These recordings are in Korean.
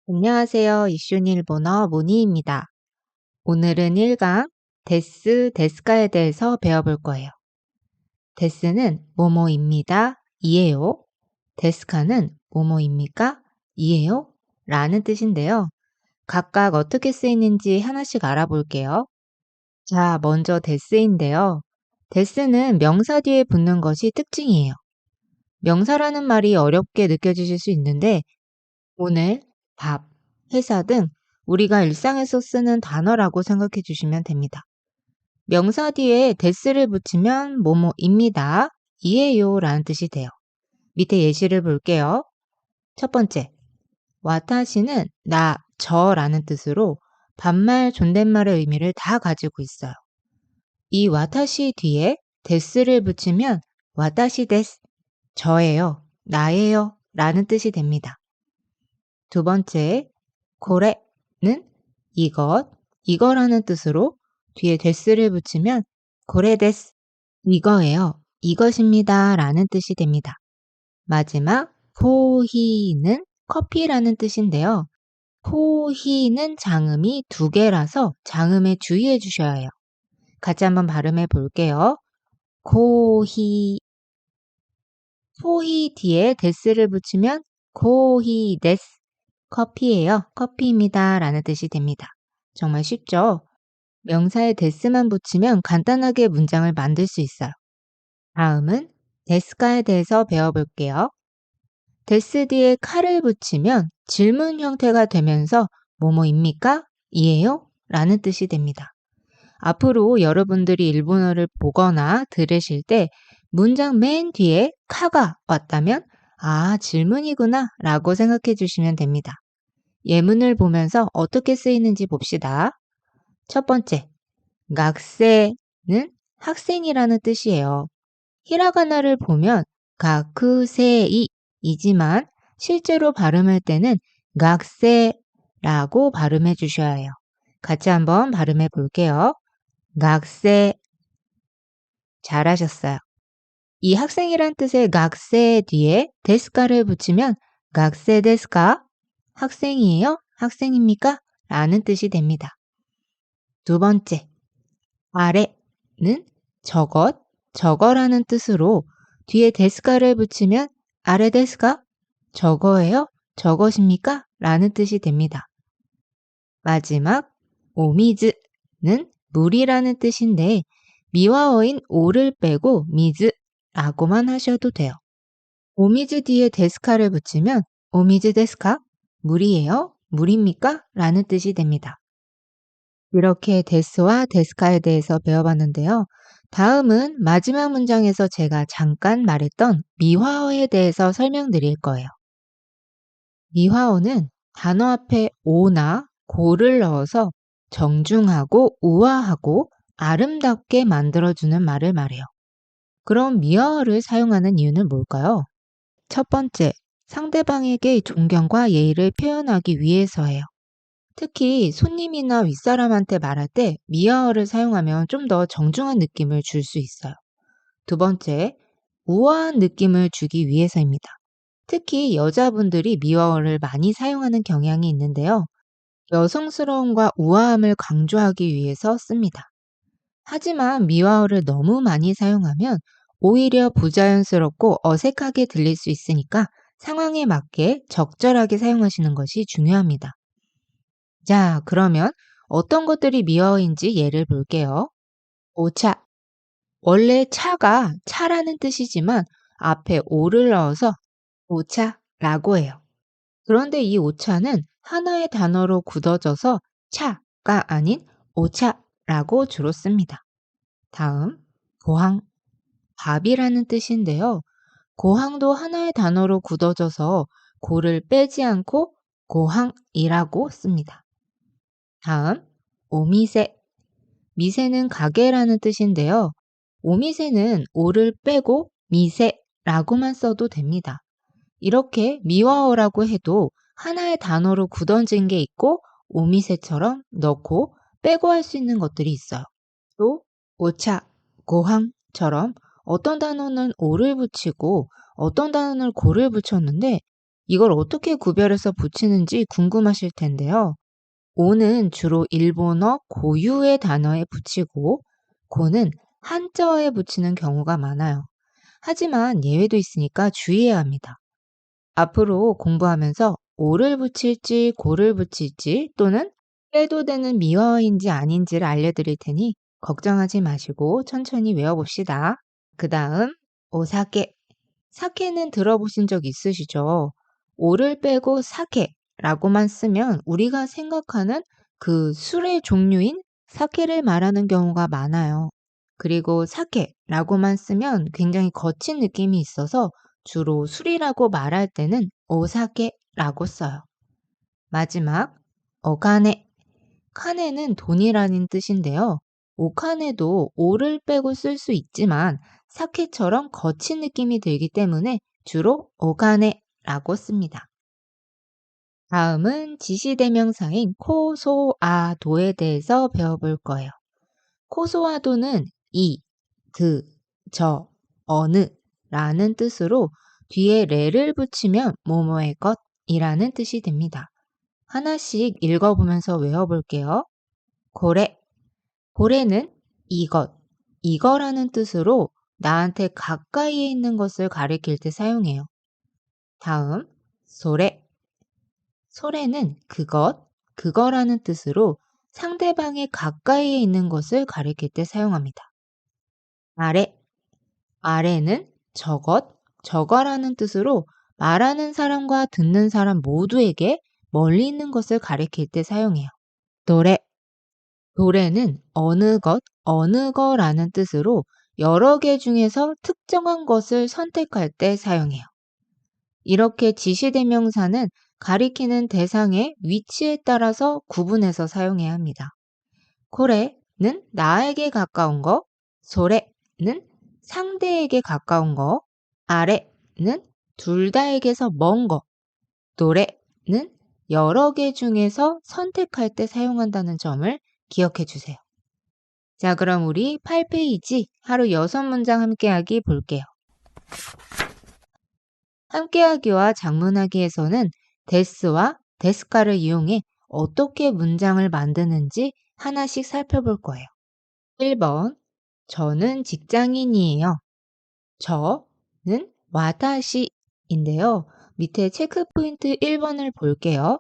안녕하세요. 이슈니 일본어 모니입니다. 오늘은 1강 데스, 데스카에 대해서 배워볼 거예요. 데스는 뭐뭐입니다. 이에요. 데스카는 뭐뭐입니까? 이에요. 라는 뜻인데요. 각각 어떻게 쓰이는지 하나씩 알아볼게요. 자, 먼저 데스인데요. 데스는 명사 뒤에 붙는 것이 특징이에요. 명사라는 말이 어렵게 느껴지실 수 있는데 오늘, 밥, 회사 등 우리가 일상에서 쓰는 단어라고 생각해 주시면 됩니다. 명사 뒤에 데스를 붙이면 뭐뭐입니다. 이에요 라는 뜻이 돼요. 밑에 예시를 볼게요. 첫 번째, 와타시는 나, 저라는 뜻으로 반말, 존댓말의 의미를 다 가지고 있어요. 이 와타시 뒤에 데스를 붙이면 와타시 데스, 저예요, 나예요 라는 뜻이 됩니다. 두 번째, 고래는 이것, 이거라는 뜻으로 뒤에 데스를 붙이면 고래데스, 이거예요, 이것입니다 라는 뜻이 됩니다. 마지막, 코히는 커피라는 뜻인데요. 코히는 장음이 2개라서 장음에 주의해 주셔야 해요. 같이 한번 발음해 볼게요. 코히, 코히 뒤에 데스를 붙이면 코히 데스, 커피예요. 커피입니다. 라는 뜻이 됩니다. 정말 쉽죠? 명사에 데스만 붙이면 간단하게 문장을 만들 수 있어요. 다음은 데스카에 대해서 배워볼게요. 데스 뒤에 카를 붙이면 질문 형태가 되면서 뭐뭐입니까? 이에요? 라는 뜻이 됩니다. 앞으로 여러분들이 일본어를 보거나 들으실 때 문장 맨 뒤에 카가 왔다면 아, 질문이구나 라고 생각해 주시면 됩니다. 예문을 보면서 어떻게 쓰이는지 봅시다. 첫 번째, 학생은 학생이라는 뜻이에요. 히라가나를 보면 가쿠세이이지만 실제로 발음할 때는 학생라고 발음해 주셔야 해요. 같이 한번 발음해 볼게요. 학생. 잘하셨어요. 이 학생이란 뜻의 학생 뒤에 데스카를 붙이면 학생 데스카? 학생이에요? 학생입니까? 라는 뜻이 됩니다. 두 번째, 아래는 저것, 저거라는 뜻으로 뒤에 데스카를 붙이면 아래 데스카? 저거예요? 저것입니까? 라는 뜻이 됩니다. 마지막, 오미즈는 물이라는 뜻인데 미와어인 오를 빼고 미즈라고만 하셔도 돼요. 오미즈 뒤에 데스카를 붙이면 오미즈 데스카? 물이에요? 물입니까? 라는 뜻이 됩니다. 이렇게 데스와 데스카에 대해서 배워봤는데요. 다음은 마지막 문장에서 제가 잠깐 말했던 미화어에 대해서 설명드릴 거예요. 미화어는 단어 앞에 오나 고를 넣어서 정중하고 우아하고 아름답게 만들어주는 말을 말해요. 그럼 미화어를 사용하는 이유는 뭘까요? 첫 번째, 상대방에게 존경과 예의를 표현하기 위해서예요. 특히 손님이나 윗사람한테 말할 때 미화어를 사용하면 좀 더 정중한 느낌을 줄 수 있어요. 두 번째, 우아한 느낌을 주기 위해서입니다. 특히 여자분들이 미화어를 많이 사용하는 경향이 있는데요. 여성스러움과 우아함을 강조하기 위해서 씁니다. 하지만 미화어를 너무 많이 사용하면 오히려 부자연스럽고 어색하게 들릴 수 있으니까 상황에 맞게 적절하게 사용하시는 것이 중요합니다. 자, 그러면 어떤 것들이 미화어인지 예를 볼게요. 오차. 원래 차가 차라는 뜻이지만 앞에 오를 넣어서 오차라고 해요. 그런데 이 오차는 하나의 단어로 굳어져서 차가 아닌 오차라고 주로 씁니다. 다음, 고항. 밥이라는 뜻인데요. 고항도 하나의 단어로 굳어져서 고를 빼지 않고 고항이라고 씁니다. 다음, 오미세. 미세는 가게라는 뜻인데요. 오미세는 오를 빼고 미세라고만 써도 됩니다. 이렇게 미화어라고 해도 하나의 단어로 굳어진 게 있고 오미세처럼 넣고 빼고 할 수 있는 것들이 있어요. 또 오차, 고항처럼 어떤 단어는 오를 붙이고 어떤 단어는 고를 붙였는데 이걸 어떻게 구별해서 붙이는지 궁금하실 텐데요. 오는 주로 일본어 고유의 단어에 붙이고 고는 한자어에 붙이는 경우가 많아요. 하지만 예외도 있으니까 주의해야 합니다. 앞으로 공부하면서 오를 붙일지 고를 붙일지 또는 빼도 되는 미화어인지 아닌지를 알려드릴 테니 걱정하지 마시고 천천히 외워봅시다. 그 다음 오사케. 사케는 들어보신 적 있으시죠? 오를 빼고 사케라고만 쓰면 우리가 생각하는 그 술의 종류인 사케를 말하는 경우가 많아요. 그리고 사케라고만 쓰면 굉장히 거친 느낌이 있어서 주로 술이라고 말할 때는 오사케라고 써요. 마지막 오카네. 카네는 돈이라는 뜻인데요. 오카네도 오를 빼고 쓸 수 있지만 사케처럼 거친 느낌이 들기 때문에 주로 오카네라고 씁니다. 다음은 지시대명사인 코소아도에 대해서 배워볼 거예요. 코소아도는 이, 그, 저, 어느 라는 뜻으로 뒤에 레를 붙이면 뭐뭐의 것이라는 뜻이 됩니다. 하나씩 읽어보면서 외워볼게요. 고래. 고래는 이것, 이거라는 뜻으로 나한테 가까이에 있는 것을 가리킬 때 사용해요. 다음, 소래. 소래는 그것, 그거라는 뜻으로 상대방의 가까이에 있는 것을 가리킬 때 사용합니다. 아래. 아래는 저것, 저거라는 뜻으로 말하는 사람과 듣는 사람 모두에게 멀리 있는 것을 가리킬 때 사용해요. 노래. 노래는 어느 것, 어느 거라는 뜻으로 여러 개 중에서 특정한 것을 선택할 때 사용해요. 이렇게 지시대명사는 가리키는 대상의 위치에 따라서 구분해서 사용해야 합니다. 코레는 나에게 가까운 거, 소레는 상대에게 가까운 거, 아래는 둘 다에게서 먼 거, 노래는 여러 개 중에서 선택할 때 사용한다는 점을 기억해 주세요. 자, 그럼 우리 8페이지 하루 6문장 함께하기 볼게요. 함께하기와 작문하기에서는 데스와 데스카를 이용해 어떻게 문장을 만드는지 하나씩 살펴볼 거예요. 1번, 저는 직장인이에요. 저는 와타시인데요. 밑에 체크 포인트 1번을 볼게요.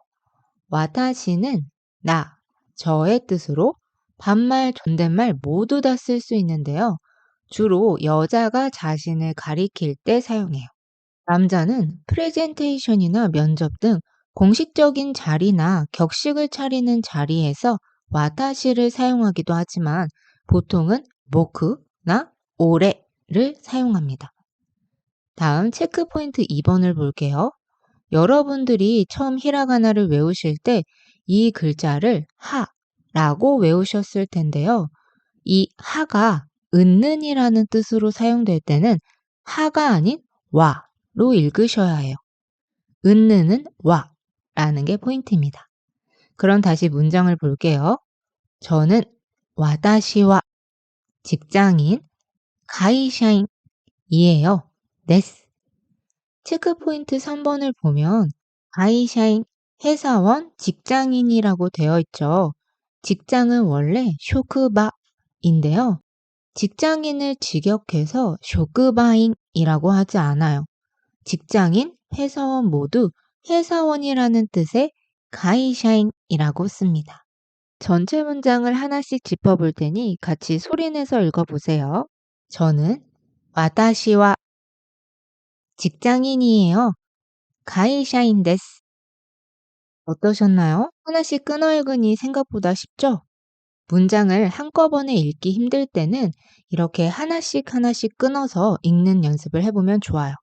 와타시는 나, 저의 뜻으로 반말, 존댓말 모두 다 쓸 수 있는데요. 주로 여자가 자신을 가리킬 때 사용해요. 남자는 프레젠테이션이나 면접 등 공식적인 자리나 격식을 차리는 자리에서 와타시를 사용하기도 하지만 보통은 모크나 오레를 사용합니다. 다음 체크 포인트 2번을 볼게요. 여러분들이 처음 히라가나를 외우실 때 이 글자를 하라고 외우셨을 텐데요. 이 하가 은는이라는 뜻으로 사용될 때는 하가 아닌 와로 읽으셔야 해요. 은는은 와라는 게 포인트입니다. 그럼 다시 문장을 볼게요. 저는 와다시와 직장인 가이샤인이에요. 데스. 체크 포인트 3번을 보면 가이샤인 회사원 직장인이라고 되어 있죠. 직장은 원래 쇼크바인데요. 직장인을 직역해서 쇼크바인이라고 하지 않아요. 직장인, 회사원 모두 회사원이라는 뜻의 가이샤인이라고 씁니다. 전체 문장을 하나씩 짚어볼 테니 같이 소리내서 읽어보세요. 저는 와타시와 직장인이에요. 가이샤인 데스. 어떠셨나요? 하나씩 끊어 읽으니 생각보다 쉽죠? 문장을 한꺼번에 읽기 힘들 때는 이렇게 하나씩 하나씩 끊어서 읽는 연습을 해보면 좋아요.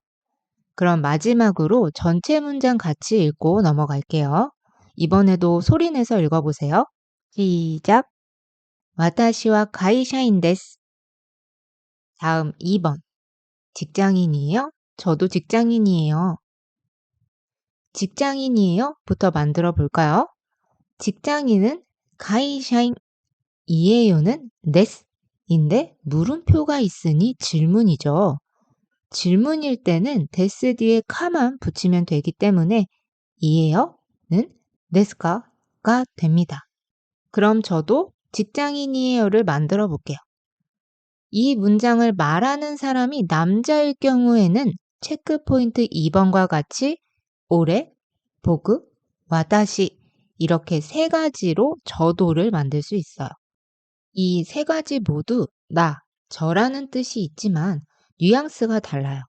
그럼 마지막으로 전체 문장 같이 읽고 넘어갈게요. 이번에도 소리내서 읽어보세요. 시작. 와타시와 가이샤인 데스. 다음 2번. 직장인이에요? 저도 직장인이에요. 직장인이에요? 부터 만들어 볼까요? 직장인은 가이샤인, 이에요는 데스인데 물음표가 있으니 질문이죠. 질문일 때는 데스 뒤에 카만 붙이면 되기 때문에 이에요는 데스카가 됩니다. 그럼 저도 직장인이에요를 만들어 볼게요. 이 문장을 말하는 사람이 남자일 경우에는 체크 포인트 2번과 같이 오래, 보그, 와다시 이렇게 세 가지로 저도를 만들 수 있어요. 이 세 가지 모두 나, 저라는 뜻이 있지만 뉘앙스가 달라요.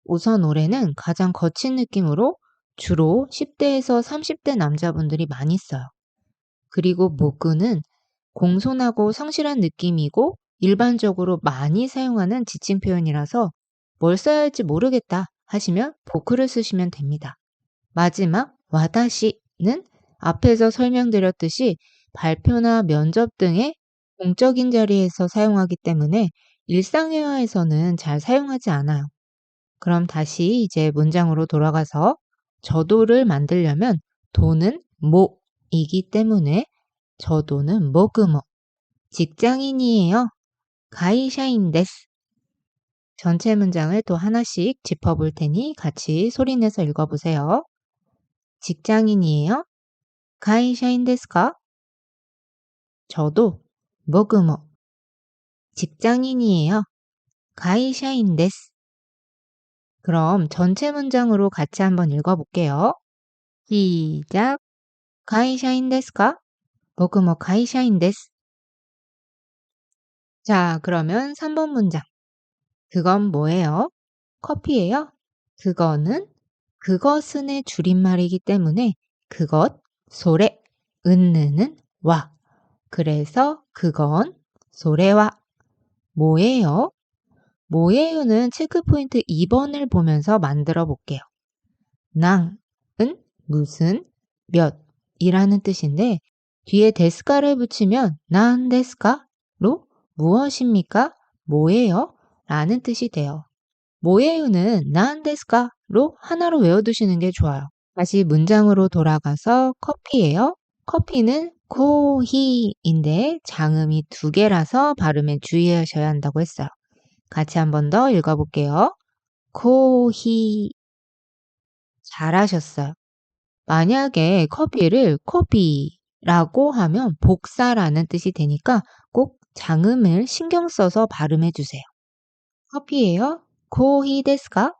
우선 올해는 가장 거친 느낌으로 주로 10대에서 30대 남자분들이 많이 써요. 그리고 모그는 공손하고 성실한 느낌이고 일반적으로 많이 사용하는 지칭 표현이라서 뭘 써야 할지 모르겠다 하시면 보크를 쓰시면 됩니다. 마지막 와다시는 앞에서 설명드렸듯이 발표나 면접 등의 공적인 자리에서 사용하기 때문에 일상회화에서는 잘 사용하지 않아요. 그럼 다시 이제 문장으로 돌아가서 저도를 만들려면 도는 모이기 때문에 저도는 모그모 직장인이에요. 가이샤인 데스. 전체 문장을 또 하나씩 짚어볼 테니 같이 소리내서 읽어보세요. 직장인이에요. 가이샤인 데스까? 저도 모그모 직장인이에요. 가이샤인 데스. 그럼 전체 문장으로 같이 한번 읽어볼게요. 시작. 가이샤인 데스까? 모그모 가이샤인 데스. 자, 그러면 3번 문장. 그건 뭐예요? 커피예요? 그거는 그것은의 줄임말이기 때문에 그것, 소레, 은느는 와. 그래서 그건 소레와 뭐예요? 뭐예요는 체크포인트 2번을 보면서 만들어 볼게요. 낭은 무슨, 몇 이라는 뜻인데 뒤에 데스카를 붙이면 난 데스카로 무엇입니까? 뭐예요? 라는 뜻이 돼요. 뭐예요는 난 데스카로 하나로 외워두시는 게 좋아요. 다시 문장으로 돌아가서 커피예요. 커피는 코히인데 장음이 2개라서 발음에 주의하셔야 한다고 했어요. 같이 한 번 더 읽어볼게요. 코히. 잘하셨어요. 만약에 커피를 커피라고 하면 복사라는 뜻이 되니까 꼭 장음을 신경 써서 발음해 주세요. 커피예요? 코히 데스까?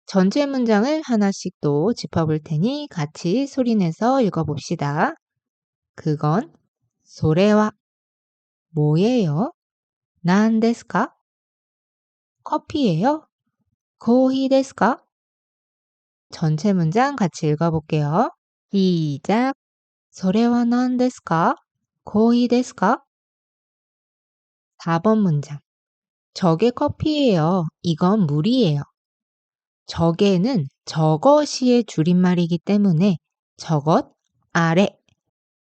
전체 문장을 하나씩 또 짚어볼 테니 같이 소리내서 읽어봅시다. 그건 소레와 뭐예요? 난 데스까? 커피예요? 코히 데스까? 전체 문장 같이 읽어볼게요. 시작. 소레와 난 데스까? 코히 데스까? 4번 문장. 저게 커피예요. 이건 물이에요. 저게는 저것이의 줄임말이기 때문에 저것, 아래,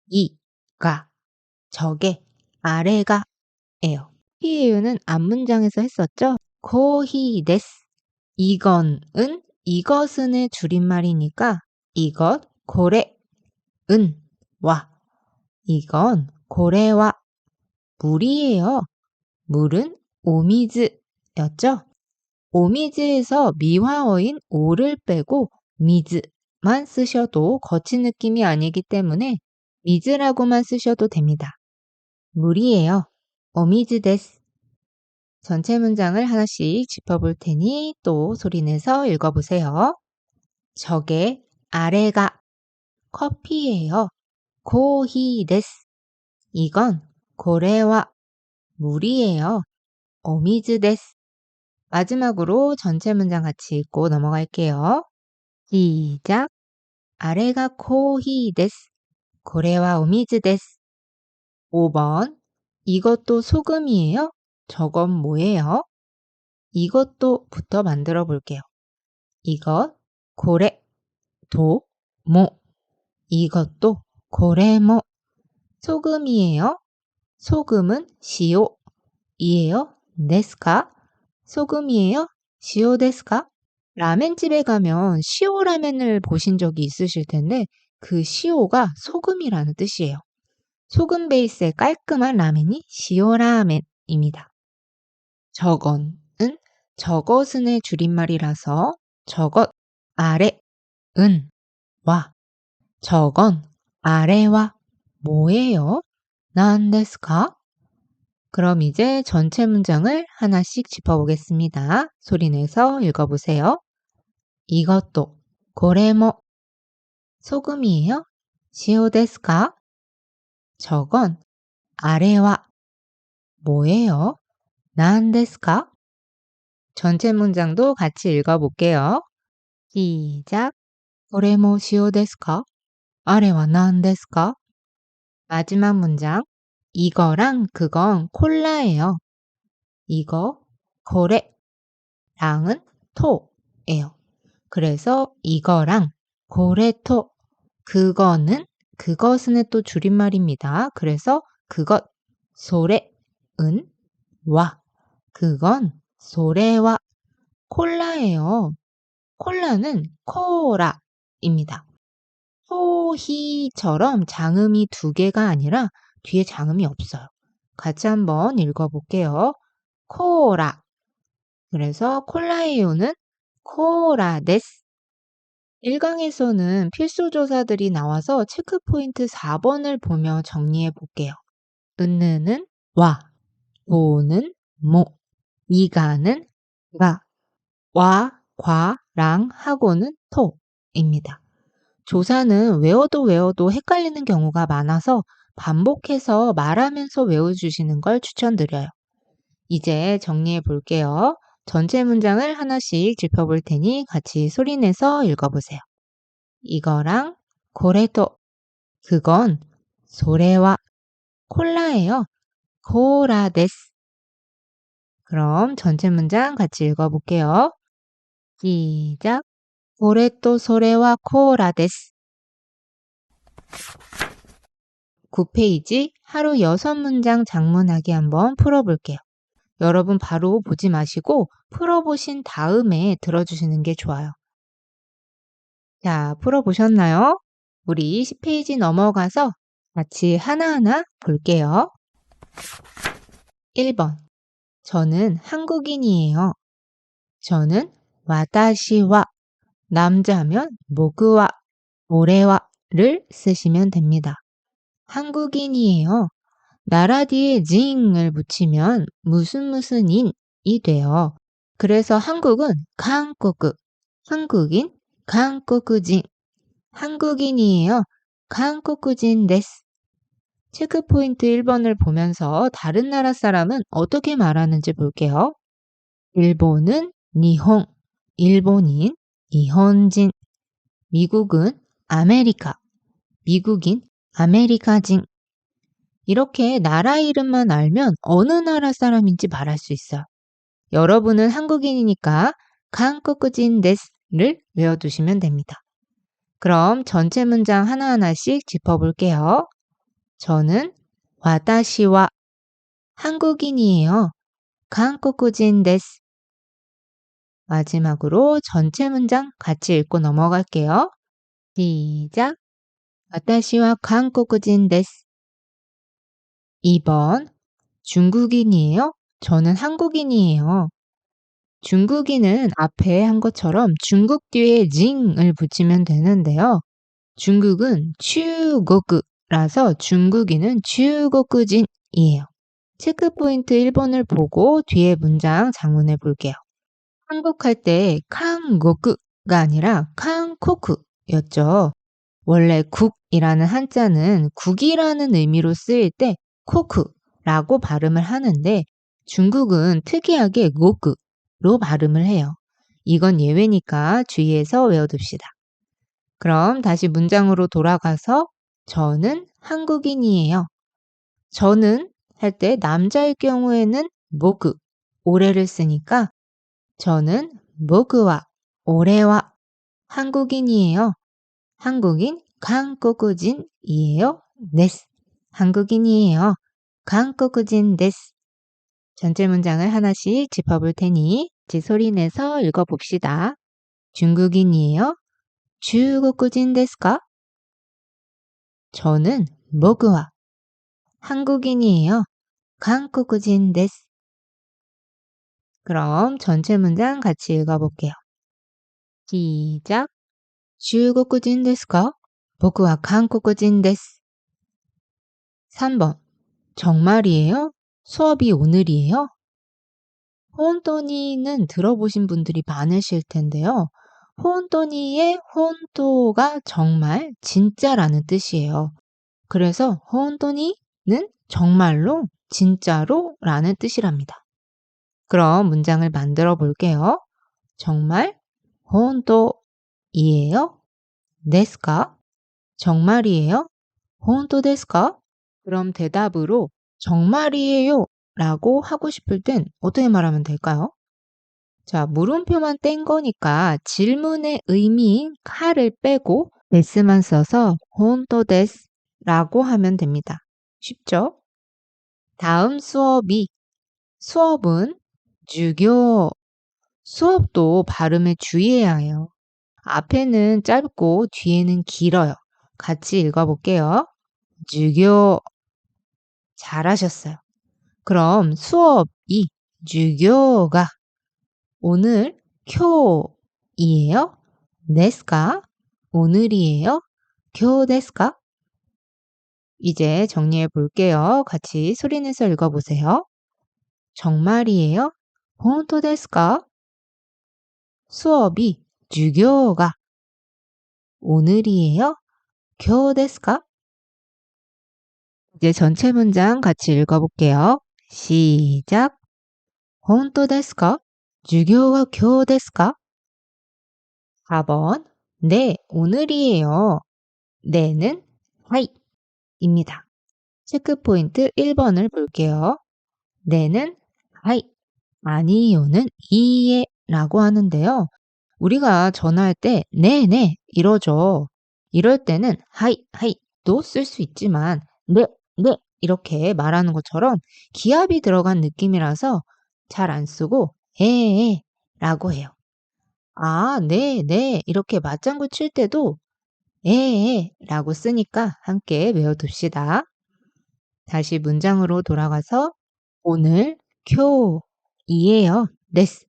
이가, 저게, 아래가 에요. 피에요는 앞문장에서 했었죠? 코히 데스. 이건은 이것은의 줄임말이니까 이것, 고래, 은, 와. 이건 고래와 물이에요. 물은 오미즈였죠? 오미즈에서 미화어인 오를 빼고 미즈만 쓰셔도 거친 느낌이 아니기 때문에 미즈라고만 쓰셔도 됩니다. 물이에요. 오미즈 데스. 전체 문장을 하나씩 짚어볼 테니 또 소리내서 읽어보세요. 저게 아래가 커피예요. 코히 데스. 이건 고래와 물이에요. 오미즈 데스. 마지막으로 전체 문장 같이 읽고 넘어갈게요. 시작. 아래가 코히 데스. 고래와 오미즈 데스. 5번. 이것도 소금이에요? 저건 뭐예요? 이것도부터 만들어 볼게요. 이것, 고래, 도, 모. 이것도 고래모. 소금이에요? 소금은 시오이에요? 데스까? 소금이에요? 시오 데스까? 라멘집에 가면 시오 라멘을 보신 적이 있으실 텐데 그 시오가 소금이라는 뜻이에요. 소금 베이스의 깔끔한 라멘이 시오 라멘입니다. 저건은 저것은의 줄임말이라서 저것, 아래, 은, 와. 저건, 아래와 뭐예요? 난데스까? 그럼 이제 전체 문장을 하나씩 짚어보겠습니다. 소리내서 읽어보세요. 이것도, 고래모, 소금이에요? 시오デスか? 저건, 아래와 뭐예요? 난데스까? 전체 문장도 같이 읽어볼게요. 시작. これも塩ですか? 아래와 난데스까? 마지막 문장. 이거랑 그건 콜라예요. 이거, 고래랑은 토예요. 그래서 이거랑 고래토, 그거는, 그것은의 또 줄임말입니다. 그래서 그것, 소래은 와, 그건 소래와 콜라예요. 콜라는 코라입니다. 소희처럼 장음이 두 개가 아니라 뒤에 장음이 없어요. 같이 한번 읽어볼게요. 코라. 그래서 콜라예요는 코라데스. 1강에서는 필수 조사들이 나와서 체크포인트 4번을 보며 정리해 볼게요. 은느는 와, 오는 모, 이가는 가, 와, 과랑 하고는 토입니다. 조사는 외워도 헷갈리는 경우가 많아서 반복해서 말하면서 외워주시는 걸 추천드려요. 이제 정리해 볼게요. 전체 문장을 하나씩 짚어볼 테니 같이 소리내서 읽어보세요. 이거랑 고래도, 그건 소래와 콜라예요. 코라데스. 그럼 전체 문장 같이 읽어볼게요. 시작. 고래도 소래와 코라데스. 9페이지 하루 6문장 작문하기 한번 풀어볼게요. 여러분 바로 보지 마시고 풀어보신 다음에 들어주시는 게 좋아요. 자, 풀어보셨나요? 우리 10페이지 넘어가서 같이 하나하나 볼게요. 1번. 저는 한국인이에요. 저는 와다시와, 남자면 모그와, 오레와를 쓰시면 됩니다. 한국인이에요. 나라 뒤에 징을 붙이면 무슨 인이 돼요. 그래서 한국은 한국, 한국인, 한국인, 한국인이에요. 한국인 데스. 체크포인트 1번을 보면서 다른 나라 사람은 어떻게 말하는지 볼게요. 일본은 니혼, 일본인, 니혼진. 미국은 아메리카, 미국인, 아메리카진. 이렇게 나라 이름만 알면 어느 나라 사람인지 말할 수 있어요. 여러분은 한국인이니까 한국인 데스를 외워두시면 됩니다. 그럼 전체 문장 하나하나씩 짚어볼게요. 저는 와다시와 한국인이에요. 한국인 데스. 마지막으로 전체 문장 같이 읽고 넘어갈게요. 시작. 와다시와 한국인 데스. 2번. 중국인이에요? 저는 한국인이에요. 중국인은 앞에 한 것처럼 중국 뒤에 징을 붙이면 되는데요. 중국은 중국이라서 중국인은 중국인이에요. 체크포인트 1번을 보고 뒤에 문장 작문해 볼게요. 한국할 때 칸국가 아니라 칸코크였죠. 원래 국이라는 한자는 국이라는 의미로 쓰일 때 코크라고 발음을 하는데 중국은 특이하게 고크로 발음을 해요. 이건 예외니까 주의해서 외워둡시다. 그럼 다시 문장으로 돌아가서 저는 한국인이에요. 저는 할 때 남자일 경우에는 모그, 오래를 쓰니까 저는 모그와 오래와 한국인이에요. 한국인, 한국인이에요. 데스. 한국인이에요. 한국인 데스. 전체 문장을 하나씩 짚어볼 테니 소리 내서 읽어봅시다. 중국인이에요. 중국인 데스까? 저는 모그와 한국인이에요. 한국인 데스. 그럼 전체 문장 같이 읽어볼게요. 시작. 中国人ですか? 僕は韓国人です. 3번. 정말이에요? 수업이 오늘이에요? 혼돈이는 들어보신 분들이 많으실 텐데요. 혼돈이의 혼도가 정말, 진짜라는 뜻이에요. 그래서 혼돈이는 정말로, 진짜로 라는 뜻이랍니다. 그럼 문장을 만들어 볼게요. 정말, 혼도이에요? 데스까? 정말이에요? 혼도 데스까? 그럼 대답으로 정말이에요 라고 하고 싶을 땐 어떻게 말하면 될까요? 자, 물음표만 뗀 거니까 질문의 의미인 카를 빼고 데스만 써서 혼도 데스 라고 하면 됩니다. 쉽죠? 다음 수업은 주교. 수업도 발음에 주의해야 해요. 앞에는 짧고 뒤에는 길어요. 같이 읽어볼게요. 주교. 잘하셨어요. 그럼 수업이 주교가 오늘 쿄이에요? 데스까? 오늘이에요? 쿄 데스까? 이제 정리해 볼게요. 같이 소리내서 읽어보세요. 정말이에요? 혼토 데스까? 수업이 주교가 오늘이에요? 쿄 데스까? 이제 전체 문장 같이 읽어볼게요. 시작. 혼토 데스까? 주교가 쿄 데스까? 4번. 네, 오늘이에요. 네는 하이입니다. 체크 포인트 1번을 볼게요. 네는 하이, 아니요는 이에 라고 하는데요. 우리가 전화할 때 네네 이러죠. 이럴 때는 하이도 쓸 수 있지만 네 이렇게 말하는 것처럼 기압이 들어간 느낌이라서 잘 안 쓰고 에에 라고 해요. 아, 네 이렇게 맞장구 칠 때도 에에 라고 쓰니까 함께 외워둡시다. 다시 문장으로 돌아가서 오늘 쿄이에요. 데스.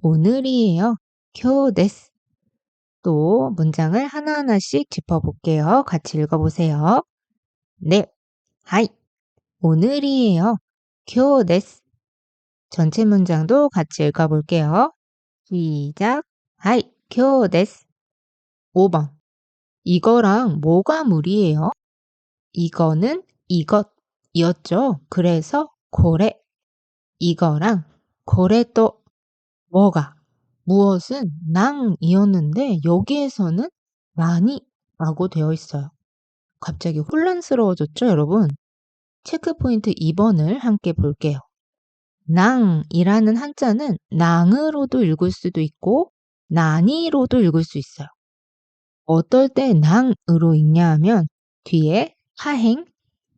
오늘이에요. 쿄 데스. 또 문장을 하나하나씩 짚어볼게요. 같이 읽어보세요. 네, 하이. 오늘이에요. 쿄 데스. 전체 문장도 같이 읽어볼게요. 시작. 하이, 쿄 데스. 5번. 이거랑 뭐가 무리예요? 이거는 이것이었죠. 그래서 고래. 이거랑 고래 또 뭐가 무엇은 낭이었는데 여기에서는 많이라고 되어 있어요. 갑자기 혼란스러워졌죠, 여러분? 체크포인트 2번을 함께 볼게요. 낭이라는 한자는 낭으로도 읽을 수도 있고 난이로도 읽을 수 있어요. 어떨 때 낭으로 읽냐 하면 뒤에 하행,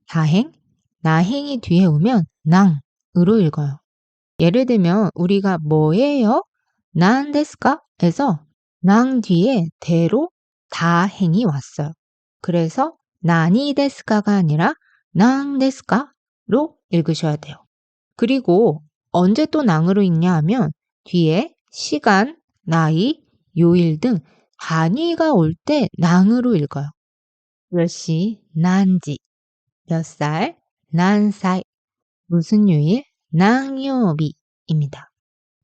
다행, 나행이 뒤에 오면 낭으로 읽어요. 예를 들면 우리가 뭐예요? 난 데스까? 에서 낭 뒤에 대로 다행이 왔어요. 그래서 나니 데스까가 아니라 낭 데스까로 읽으셔야 돼요. 그리고 언제 또 낭으로 읽냐 하면 뒤에 시간, 나이, 요일 등 단위가 올 때 낭으로 읽어요. 몇 시, 난지, 몇 살, 난사이, 무슨 요일, 낭요비입니다.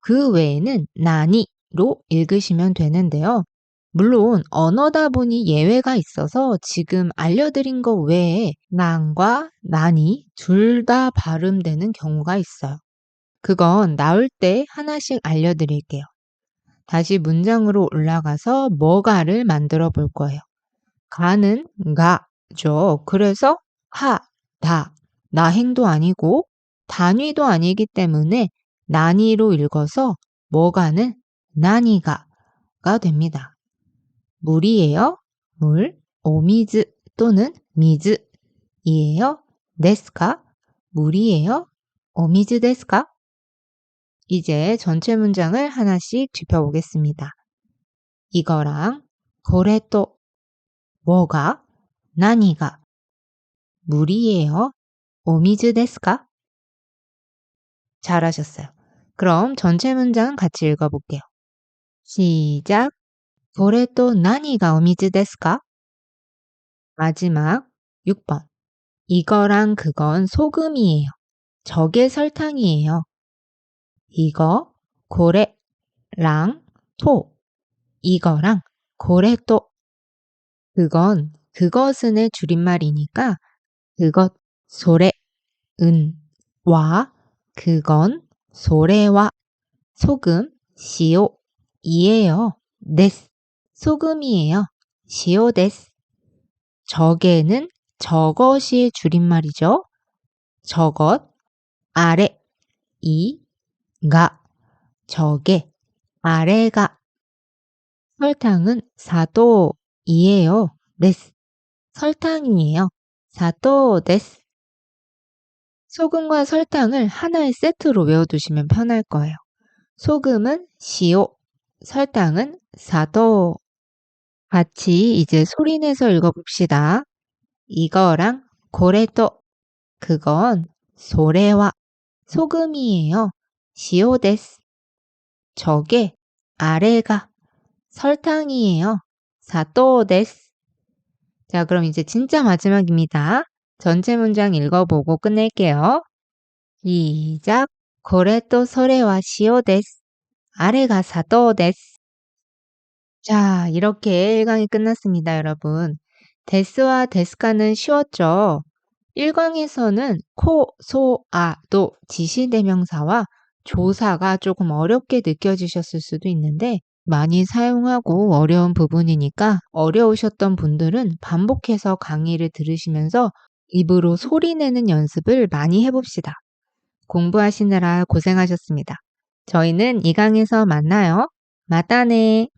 그 외에는 나니로 읽으시면 되는데요. 물론 언어다 보니 예외가 있어서 지금 알려드린 것 외에 낭과 난이 둘 다 발음되는 경우가 있어요. 그건 나올 때 하나씩 알려드릴게요. 다시 문장으로 올라가서 뭐가를 만들어 볼 거예요. 가는 가죠. 그래서 하, 다, 나행도 아니고 단위도 아니기 때문에 난이로 읽어서 뭐가는 나니가가 됩니다. 물이에요. 물, 오미즈 또는 미즈이에요. 데스까? 물이에요. 오미즈 데스까? 이제 전체 문장을 하나씩 짚어보겠습니다. 이거랑 고래 또 뭐가? 나니가 물이에요. 오미즈 데스까? 잘하셨어요. 그럼 전체 문장 같이 읽어볼게요. 시작. これと何がお水ですか? 마지막 6번. 이거랑 그건 소금이에요. 저게 설탕이에요. 이거, 고래랑 토. 이거랑 고래또. 그건, 그것은의 줄임말이니까 그것, 소래, 와, 그건, 소래와, 소금, 시오, 이에요. 데스, 소금이에요. 시오 데스. 저게는 저것이 줄임말이죠. 저것, 아래, 저게, 아래가. 설탕은 사도이에요. 데스. 설탕이에요. 사도 데스. 소금과 설탕을 하나의 세트로 외워두시면 편할 거예요. 소금은 시오, 설탕은 사도. 같이 이제 소리내서 읽어봅시다. 이거랑 고래또, 그건 소래와 소금이에요. 시오 데스. 저게 아래가 설탕이에요. 사도 데스. 자, 그럼 이제 진짜 마지막입니다. 전체 문장 읽어보고 끝낼게요. 시작. 고래또 소래와 시오 데스. 아래가 사도 데스. 자, 이렇게 1강이 끝났습니다, 여러분. 데스와 데스카는 쉬웠죠? 1강에서는 코, 소, 도 지시대명사와 조사가 조금 어렵게 느껴지셨을 수도 있는데 많이 사용하고 어려운 부분이니까 어려우셨던 분들은 반복해서 강의를 들으시면서 입으로 소리내는 연습을 많이 해봅시다. 공부하시느라 고생하셨습니다. 저희는 2강에서 만나요. 마따네.